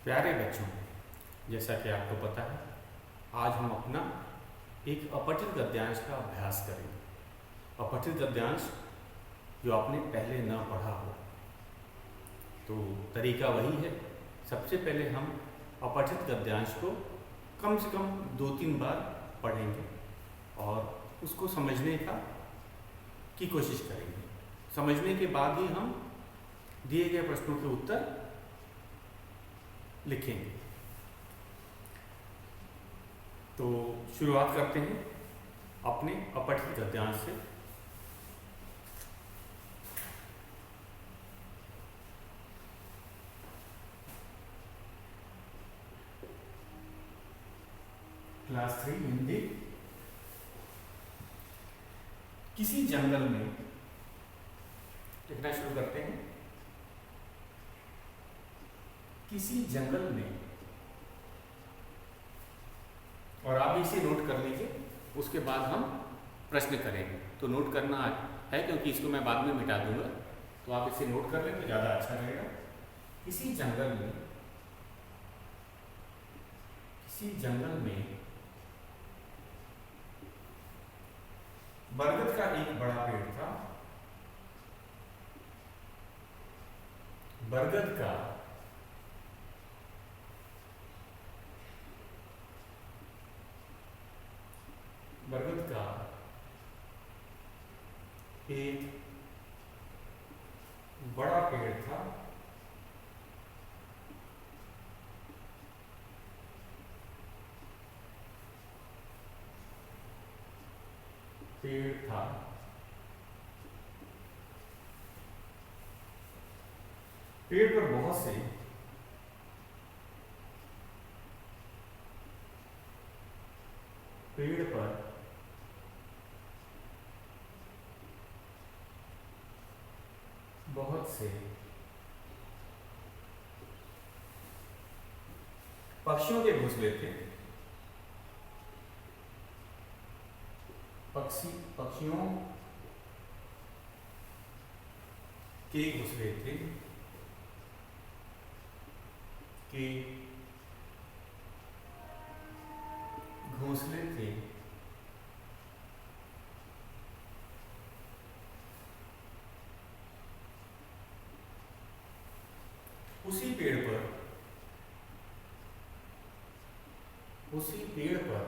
प्यारे बच्चों, जैसा कि आपको पता है, आज हम अपना एक अपठित गद्यांश का अभ्यास करेंगे। अपठित गद्यांश जो आपने पहले न पढ़ा हो। तो तरीका वही है, सबसे पहले हम अपठित गद्यांश को कम से कम 2-3 बार पढ़ेंगे और उसको समझने की कोशिश करेंगे। समझने के बाद ही हम दिए गए प्रश्नों के उत्तर लिखेंगे। तो शुरुआत करते हैं अपने अपठित गद्यांश से। क्लास 3 हिंदी। किसी जंगल में, लिखना शुरू करते हैं। किसी जंगल में, और आप इसे नोट कर लीजिए, उसके बाद हम प्रश्न करेंगे। तो नोट करना है क्योंकि इसको मैं बाद में मिटा दूंगा, तो आप इसे नोट कर लें तो ज़्यादा अच्छा रहेगा। किसी जंगल में बरगद का एक बड़ा पेड़ था। बरगद का एक बड़ा पेड़ था। पेड़ पर बहुत से पक्षियों के घोंसले थे। पक्षियों के घोंसले थे उसी पेड़ पर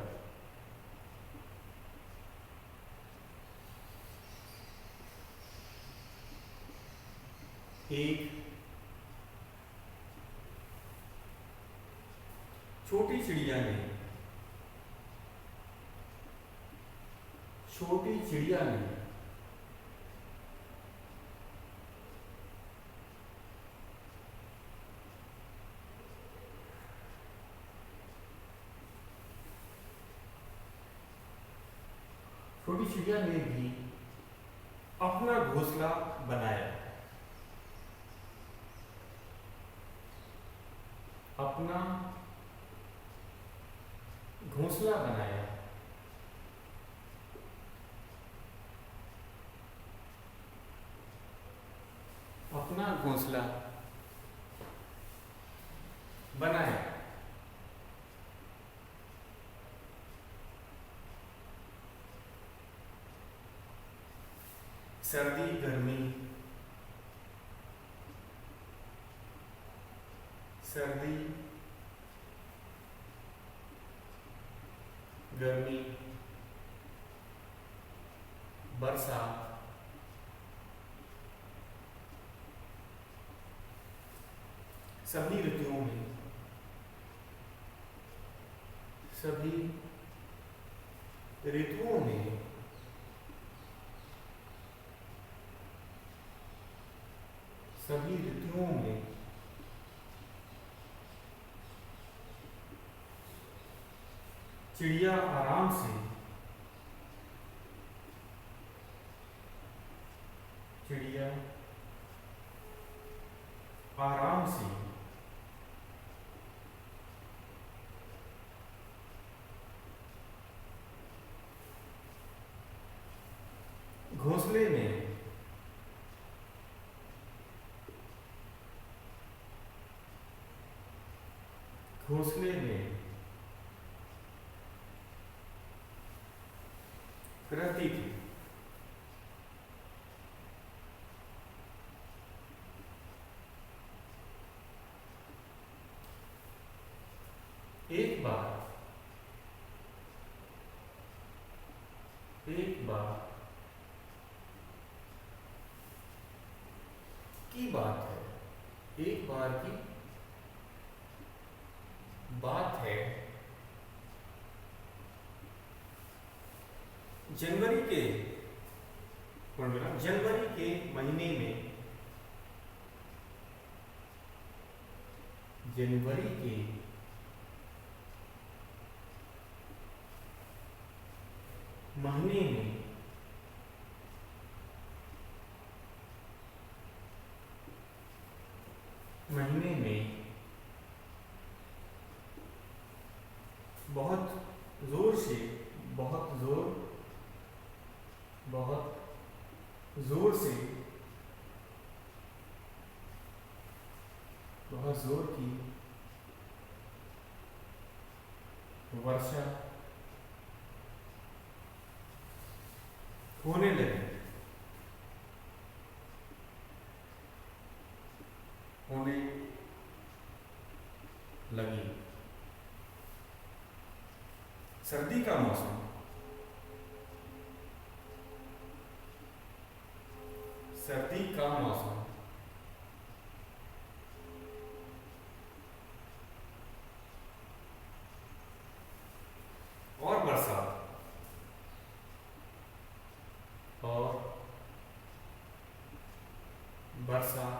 एक छोटी चिड़िया ने भी अपना घोंसला बनाया। अपना घोंसला बनाया। सर्दी गर्मी बरसात सभी ऋतुओं में चिड़िया आराम से घोंसले में घोंसले में रहती थी। एक बार की बात है, एक बार की बात है, जनवरी के महीने में, जनवरी के महीने में बहुत जोर से, बहुत जोर की वर्षा होने लगी। सर्दी का मौसम, और बरसात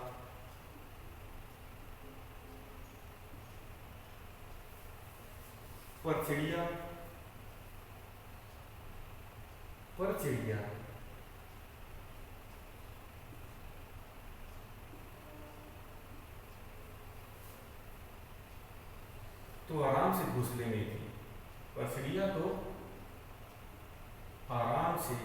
पर चिड़िया तो आराम से घोंसले में थी, पर चिड़िया तो आराम से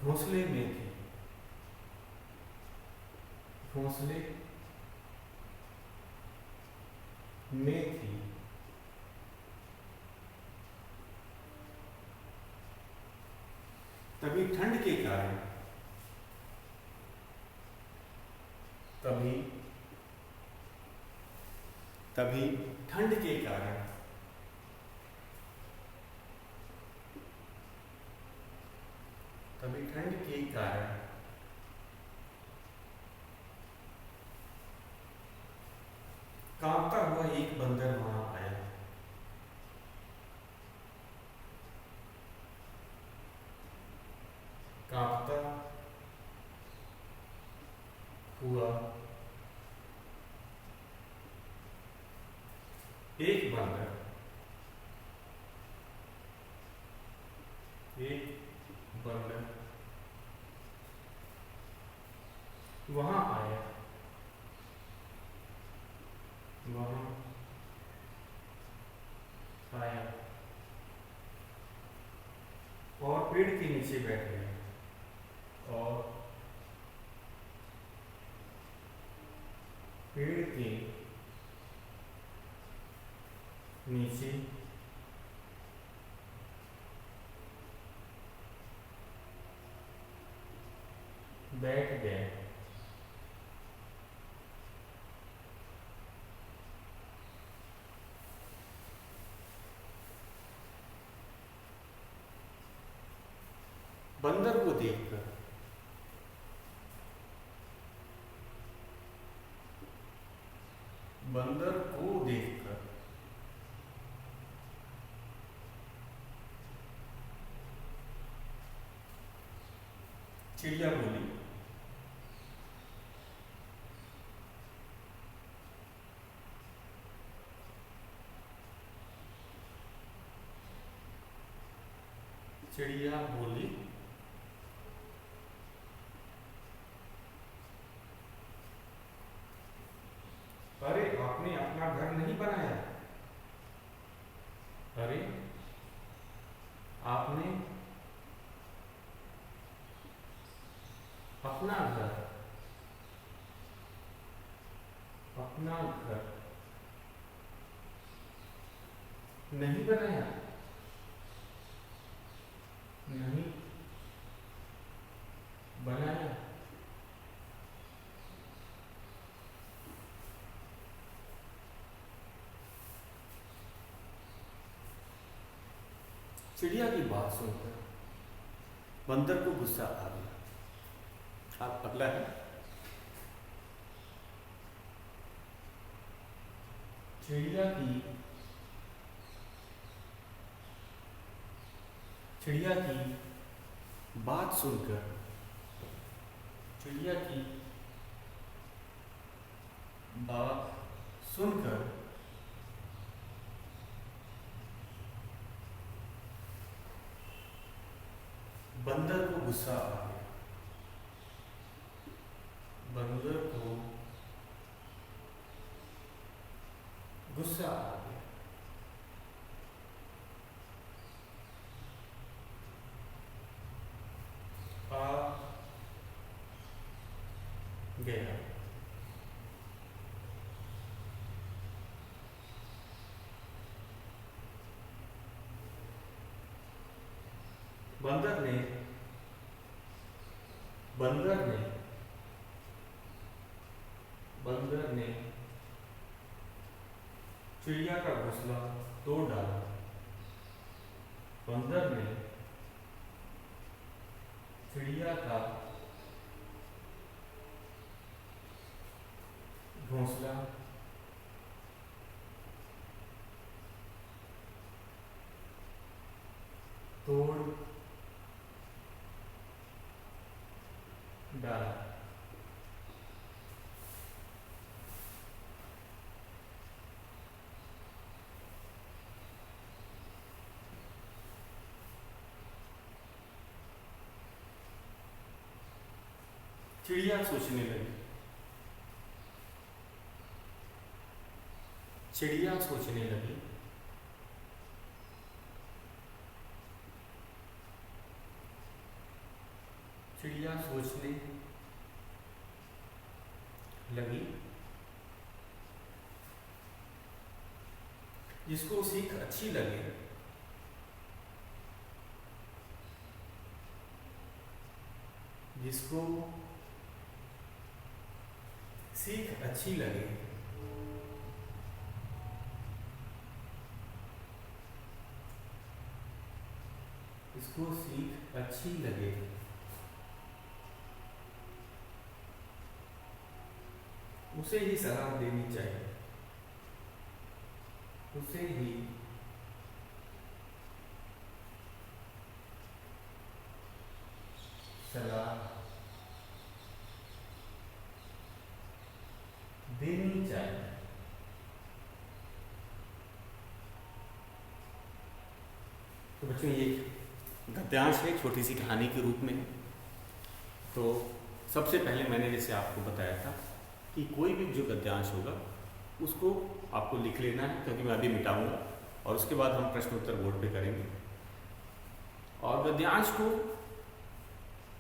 घोंसले में थी। तभी ठंड के कारण, तभी ठंड के कारण कांपता हुआ एक बंदर वहां आया। कांपता हुआ एक बंदर वहां आया। और पेड़ के नीचे बैठ गया, और पेड़ के नीचे बैठ गया। बंदर को देखकर चिड़िया बोली, अरे आपने अपना घर नहीं बनाया? अपना घर, अपना घर नहीं बनाया, नहीं बनाया। चिड़िया की बात सुनकर बंदर को गुस्सा आ गया। आप अगला है। चिड़िया की बात सुनकर, चिड़िया की बात सुनकर बंदर को गुस्सा आ गया। बंदर को गुस्सा आ गया। आ गया। बंदर ने चिड़िया का घोंसला तोड़ डाला। बंदर ने चिड़िया का घोंसला तोड़ डाला। चिड़िया सोचने लगी। चिड़िया सोचने लगी। चिड़िया सोचने लगी। जिसको सीख अच्छी लगे, जिसको सीख अच्छी लगे, इसको सीख अच्छी लगे, उसे ही सलाह देनी चाहिए। उसे ही सलाह देनी चाहिए। तो बच्चों, ये गद्यांश है, छोटी सी कहानी के रूप में। तो सबसे पहले मैंने जैसे आपको बताया था कि कोई भी जो गद्यांश होगा उसको आपको लिख लेना है, क्योंकि मैं अभी मिटाऊंगा और उसके बाद हम प्रश्न उत्तर बोर्ड पे करेंगे। और गद्यांश को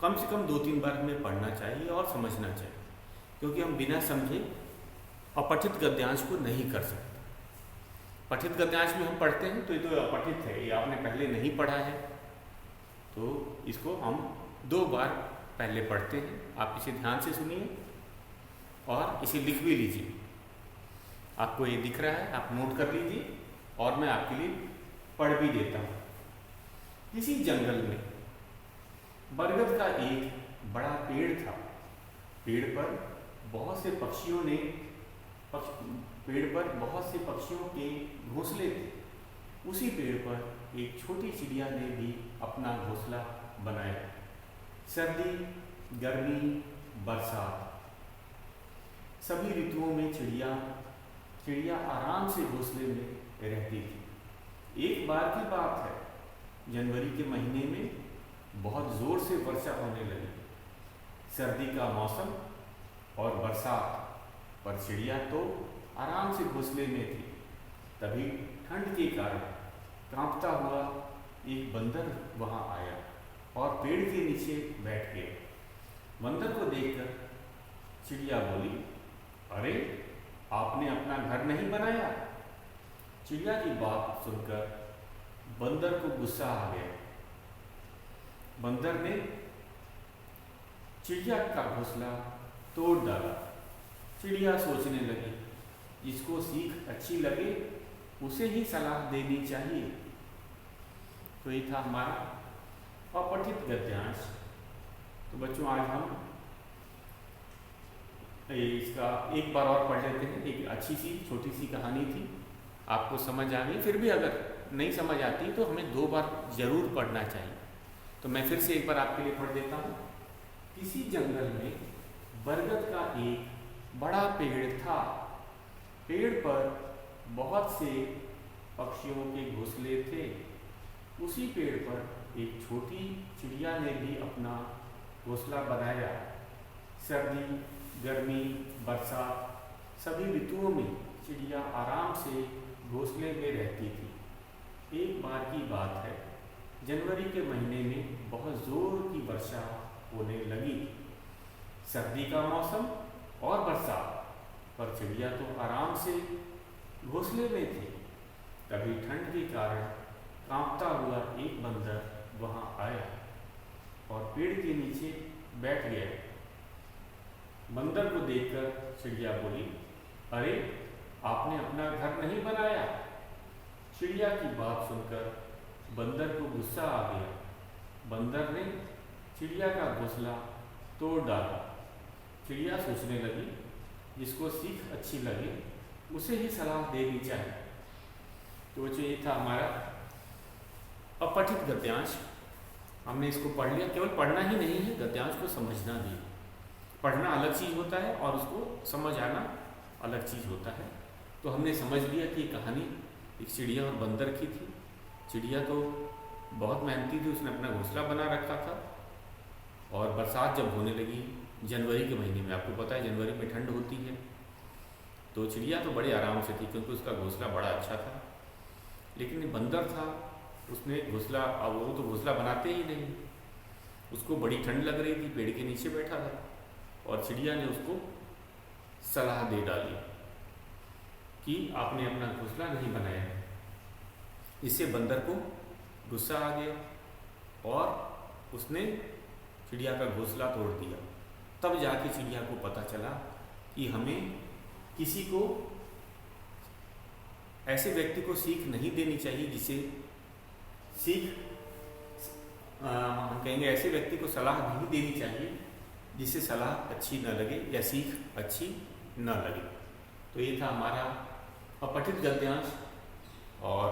कम से कम 2-3 बार हमें पढ़ना चाहिए और समझना चाहिए, क्योंकि हम बिना समझे अपठित गद्यांश को नहीं कर सकते। पठित गद्यांश में हम पढ़ते हैं तो ये तो अपठित है, ये आपने पहले नहीं पढ़ा है, तो इसको हम 2 बार पहले पढ़ते हैं। आप इसे ध्यान से सुनिए और इसे लिख भी लीजिए। आपको ये दिख रहा है, आप नोट कर लीजिए और मैं आपके लिए पढ़ भी देता हूँ। किसी जंगल में बरगद का एक बड़ा पेड़ था। पेड़ पर बहुत से पक्षियों के घोंसले थे। उसी पेड़ पर एक छोटी चिड़िया ने भी अपना घोंसला बनाया। सर्दी, गर्मी, बरसात, सभी ऋतुओं में चिड़िया आराम से घोंसले में रहती थी। एक बार की बात है, जनवरी के महीने में बहुत जोर से वर्षा होने लगी। सर्दी का मौसम और बरसात पर चिड़िया तो आराम से घोंसले में थी। तभी ठंड के कारण कांपता हुआ एक बंदर वहां आया और पेड़ के नीचे बैठ गया। बंदर को देखकर चिड़िया बोली, अरे आपने अपना घर नहीं बनाया। चिड़िया की बात सुनकर बंदर को गुस्सा आ गया। बंदर ने चिड़िया का घोंसला तोड़ डाला। चिड़िया सोचने लगी, जिसको सीख अच्छी लगे उसे ही सलाह देनी चाहिए। तो ये था हमारा अपठित गद्यांश। तो बच्चों आज हम इसका एक बार और पढ़ लेते हैं। एक अच्छी सी छोटी सी कहानी थी, आपको समझ आ गई। फिर भी अगर नहीं समझ आती तो हमें 2 बार जरूर पढ़ना चाहिए। तो मैं फिर से एक बार आपके लिए पढ़ देता हूँ। किसी जंगल में बरगद का एक बड़ा पेड़ था। पेड़ पर बहुत से पक्षियों के घोंसले थे। उसी पेड़ पर एक छोटी चिड़िया ने भी अपना घोंसला बनाया। सर्दी, गर्मी, बरसात सभी ऋतुओं में चिड़िया आराम से घोंसले में रहती थी। एक बार की बात है, जनवरी के महीने में बहुत जोर की वर्षा होने लगी। सर्दी का मौसम और बरसात, पर चिड़िया तो आराम से घोंसले में थी। तभी ठंड के कारण कांपता हुआ एक बंदर वहां आया और पेड़ के नीचे बैठ गया। बंदर को देखकर चिड़िया बोली, अरे आपने अपना घर नहीं बनाया। चिड़िया की बात सुनकर बंदर को गुस्सा आ गया। बंदर ने चिड़िया का घोंसला तोड़ डाला। चिड़िया सोचने लगी, जिसको सीख अच्छी लगे उसे ही सलाह देनी चाहिए। तो बच्चों ये था हमारा अपठित गद्यांश। हमने इसको पढ़ लिया। केवल पढ़ना ही नहीं है, गद्यांश को समझना भी। पढ़ना अलग चीज़ होता है और उसको समझ आना अलग चीज़ होता है। तो हमने समझ लिया कि कहानी एक चिड़िया और बंदर की थी। चिड़िया तो बहुत मेहनती थी, उसने अपना घोंसला बना रखा था। और बरसात जब होने लगी जनवरी के महीने में, आपको पता है जनवरी में ठंड होती है, तो चिड़िया तो बड़े आराम से थी क्योंकि उसका घोंसला बड़ा अच्छा था। लेकिन बंदर था, उसने घोंसला, अब वो तो घोंसला बनाते ही नहीं, उसको बड़ी ठंड लग रही थी, पेड़ के नीचे बैठा था और चिड़िया ने उसको सलाह दे डाली कि आपने अपना घोंसला नहीं बनाया। इससे बंदर को गुस्सा आ गया और उसने चिड़िया का घोंसला तोड़ दिया। तब जाके चिड़िया को पता चला कि हमें किसी को, ऐसे व्यक्ति को सीख नहीं देनी चाहिए जिसे हम कहेंगे ऐसे व्यक्ति को सलाह नहीं देनी चाहिए जिसे सलाह अच्छी न लगे या सीख अच्छी न लगे। तो ये था हमारा अपठित गद्यांश और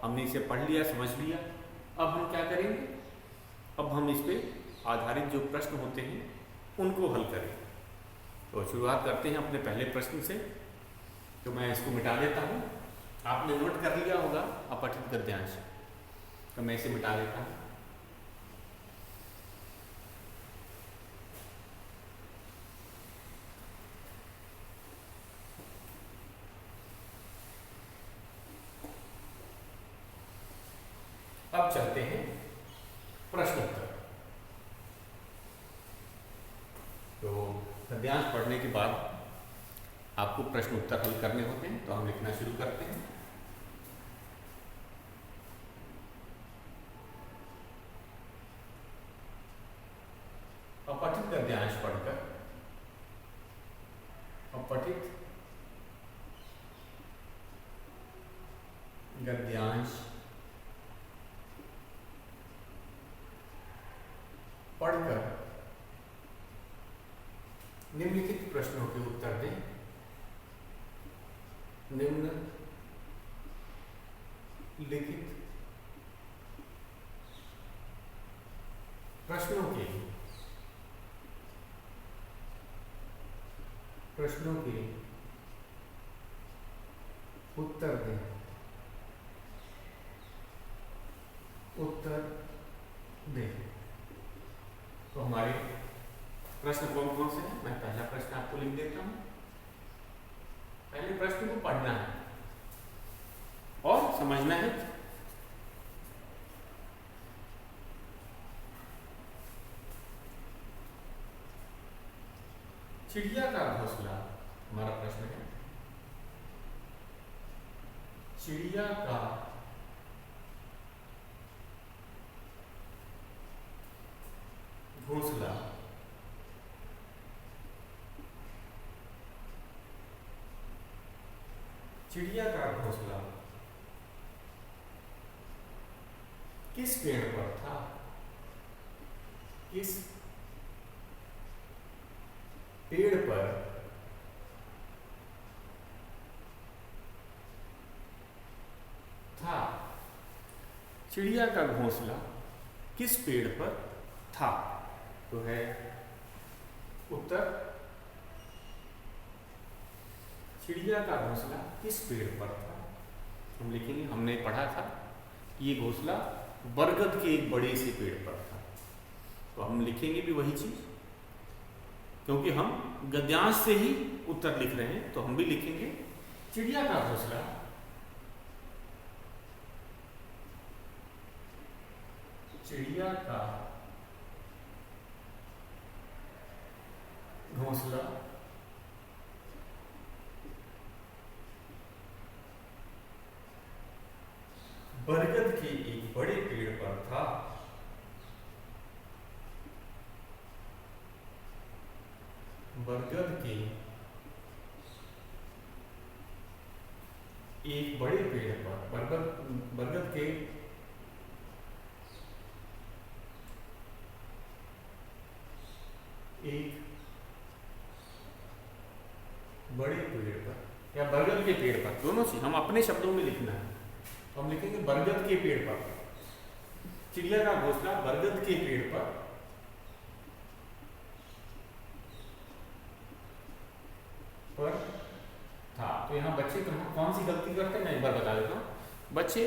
हमने इसे पढ़ लिया, समझ लिया। अब हम क्या करेंगे? अब हम इस पे आधारित जो प्रश्न होते हैं उनको हल करें। तो शुरुआत करते हैं अपने पहले प्रश्न से। तो मैं इसको मिटा देता हूँ। आपने नोट कर लिया होगा अपठित गद्यांश, तो मैं इसे मिटा देता हूँ। अब चलते हैं प्रश्न उत्तर। तो गद्यांश पढ़ने के बाद आपको प्रश्न उत्तर हल करने होते हैं, तो हम लिखना शुरू करते हैं। अपठित गद्यांश पढ़कर अपठित गद्यांश पढ़कर निम्नलिखित प्रश्नों के उत्तर दें। निम्नलिखित प्रश्नों के उत्तर दें। तो हमारे प्रश्न कौन कौन से हैं? मैं पहला प्रश्न आपको लिख देता हूं। पहले प्रश्न को पढ़ना है और समझना है। चिड़िया का घोंसला, हमारा प्रश्न है, चिड़िया का घोंसला चिड़िया का घोंसला किस पेड़ पर था? किस पेड़ पर था? चिड़िया का घोंसला किस पेड़ पर था? तो है उत्तर, चिड़िया का घोंसला किस पेड़ पर था। हम लिखेंगे, हमने पढ़ा था ये घोंसला बरगद के एक बड़े से पेड़ पर था, तो हम लिखेंगे भी वही चीज, क्योंकि हम गद्यांश से ही उत्तर लिख रहे हैं, तो हम भी लिखेंगे चिड़िया का घोंसला चिड़िया का घोंसला बरगद के एक बड़े पेड़ पर था। बरगद के एक बड़े पेड़ पर, बरगद के एक बड़े पेड़ पर या बरगद के पेड़ पर, दोनों चीज हम अपने शब्दों में लिखना है, तो हम लिखेंगे बरगद के पेड़ पर। चिड़िया का घोंसला बरगद के पेड़ पर था। तो यहाँ बच्चे कौन सी गलती करते हैं, मैं एक बार बता देता हूँ। बच्चे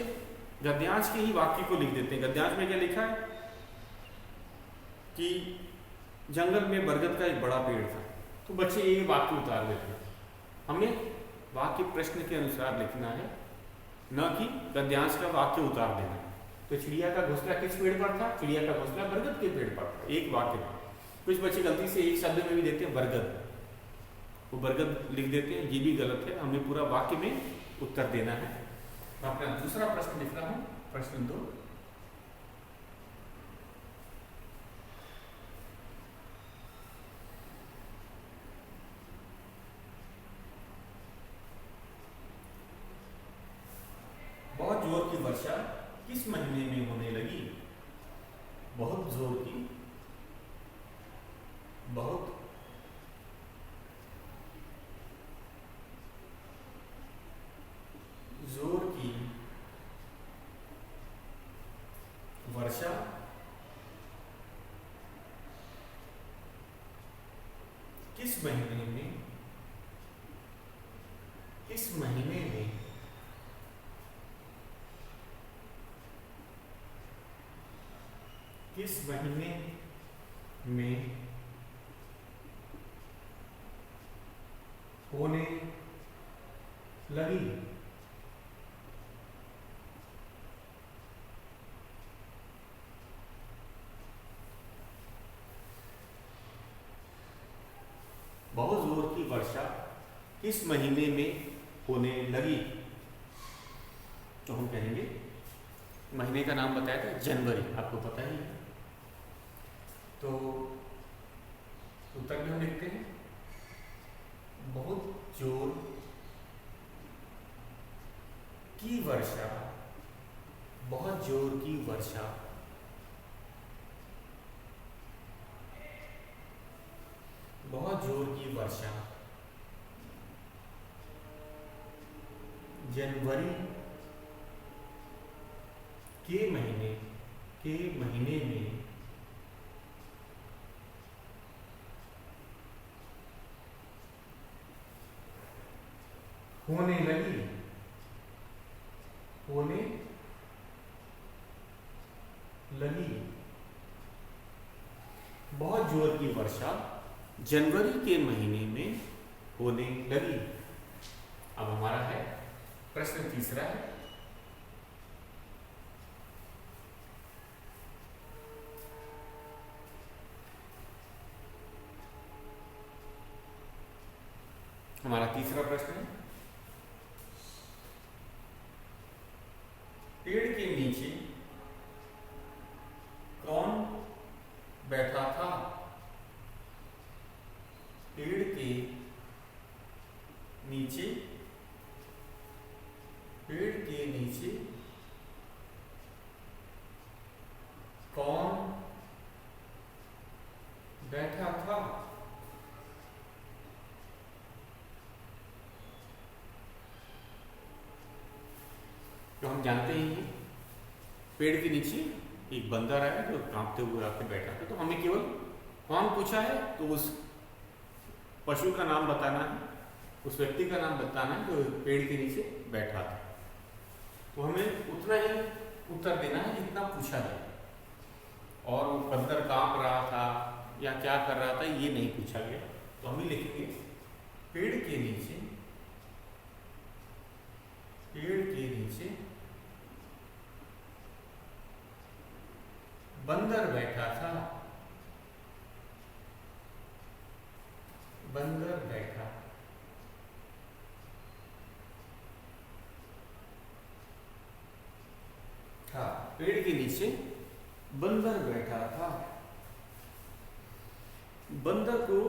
गद्यांश के ही वाक्य को लिख देते हैं। गद्यांश में क्या लिखा है कि जंगल में बरगद का एक बड़ा पेड़ था, तो बच्चे ये वाक्य उतार देते हैं। हमें वाक्य प्रश्न के अनुसार लिखना है, न कि गद्यांश का वाक्य उतार देना है। तो चिड़िया का घोंसला किस पेड़ पर था? चिड़िया का घोंसला बरगद के पेड़ पर था, एक वाक्य में। कुछ बच्चे गलती से एक शब्द में भी देते हैं बरगद, वो बरगद लिख देते हैं, ये भी गलत है। हमें पूरा वाक्य में उत्तर देना है। मैं अपना दूसरा प्रश्न लिख रहा हूं, प्रश्न 2। बहुत जोर की वर्षा किस महीने में होने लगी? बहुत जोर की वर्षा किस महीने में होने लगी? बहुत जोर की वर्षा किस महीने में होने लगी? तो हम कहेंगे, महीने का नाम बताया था जनवरी, आपको पता ही है। तो उत्तर में हम लिखते हैं बहुत जोर की वर्षा, बहुत जोर की वर्षा जनवरी के महीने में होने लगी। बहुत जोर की वर्षा जनवरी के महीने में होने लगी। अब हमारा है प्रश्न तीसरा है, हमारा तीसरा प्रश्न है, पेड़ के नीचे कौन बैठा था? पेड़ के नीचे, पेड़ के नीचे कौन बैठा था? तो हम जानते ही हैं पेड़ के नीचे एक बंदर है जो कांपते हुए आके बैठा था। तो हमें केवल कौन पूछा है तो उस पशु का नाम बताना है, उस व्यक्ति का नाम बताना है जो पेड़ के नीचे बैठा था। तो हमें उतना ही उत्तर देना है जितना पूछा जाए, और वो बंदर कांप रहा था या क्या कर रहा था ये नहीं पूछा गया। तो हम ही लिखेंगे पेड़ के नीचे, पेड़ के नीचे बंदर बैठा था, बंदर बैठा। था, पेड़ के नीचे बंदर बैठा था। बंदर को,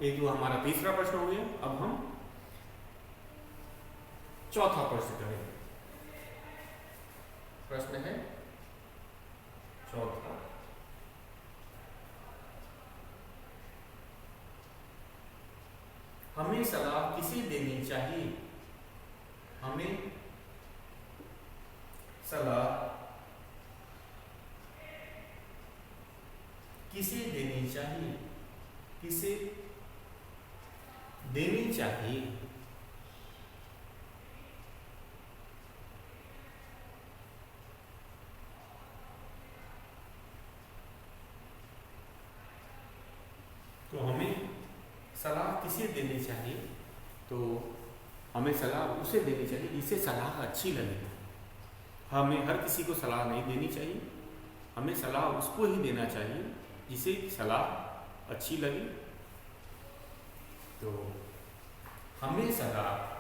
एक जो हमारा तीसरा प्रश्न हो गया। अब हम चौथा प्रश्न करेंगे। प्रश्न है चौथा, हमें सलाह किसे देनी चाहिए? हमें सलाह किसे देनी चाहिए? किसे देनी चाहिए? तो हमें सलाह किसे देनी चाहिए? तो हमें सलाह उसे देनी चाहिए जिसे सलाह अच्छी लगे। हमें हर किसी को सलाह नहीं देनी चाहिए, हमें सलाह उसको ही देना चाहिए जिसे सलाह अच्छी लगे। तो हमें सलाह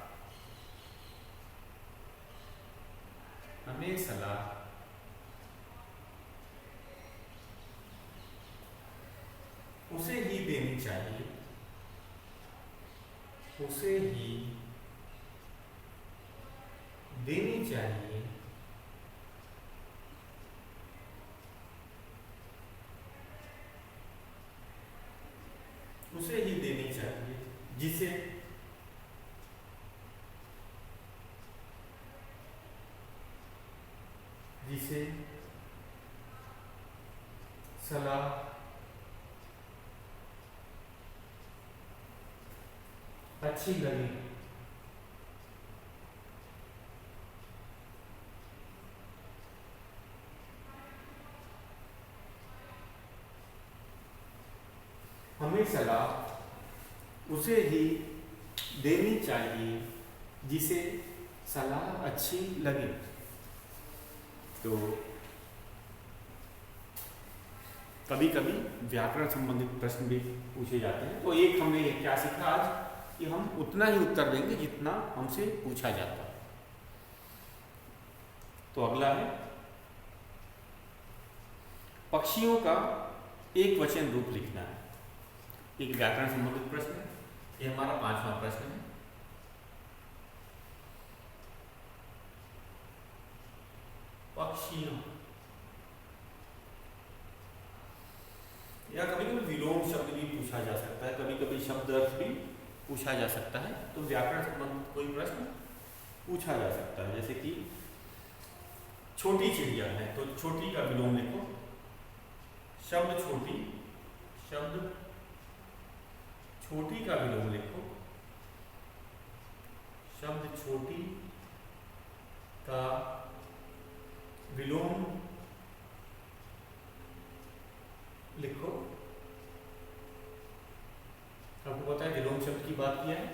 उसे ही देनी चाहिए, उसे ही देनी चाहिए उसे ही देनी चाहिए जिसे सलाह अच्छी लगी। हमें सलाह उसे ही देनी चाहिए जिसे सलाह अच्छी लगे। तो कभी कभी व्याकरण संबंधित प्रश्न भी पूछे जाते हैं। तो एक हमने क्या सीखा आज कि हम उतना ही उत्तर देंगे जितना हमसे पूछा जाता है। तो अगला है पक्षियों का एक वचन रूप लिखना है। एक व्याकरण संबंधित प्रश्न है, ये हमारा 5वां प्रश्न है। पक्षियों, या कभी कभी विलोम शब्द भी पूछा जा सकता है, कभी कभी शब्द अर्थ भी पूछा जा सकता है। तो व्याकरण संबंधित कोई प्रश्न पूछा जा सकता है, जैसे कि छोटी चिड़िया है तो छोटी का विलोम लिखो। शब्द छोटी का विलोम लिखो। शब्द छोटी का विलोम लिखो। आपको पता है विलोम शब्द की बात किया है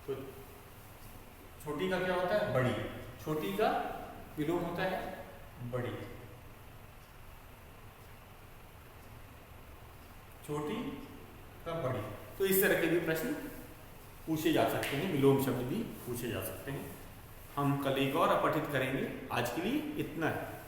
तो छोटी का क्या होता है? बड़ी। छोटी का विलोम होता है बड़ी। छोटी का बड़ी। तो इस तरह के भी प्रश्न पूछे जा सकते हैं, विलोम शब्द भी पूछे जा सकते हैं। हम कल एक और अपठित करेंगे, आज के लिए इतना है।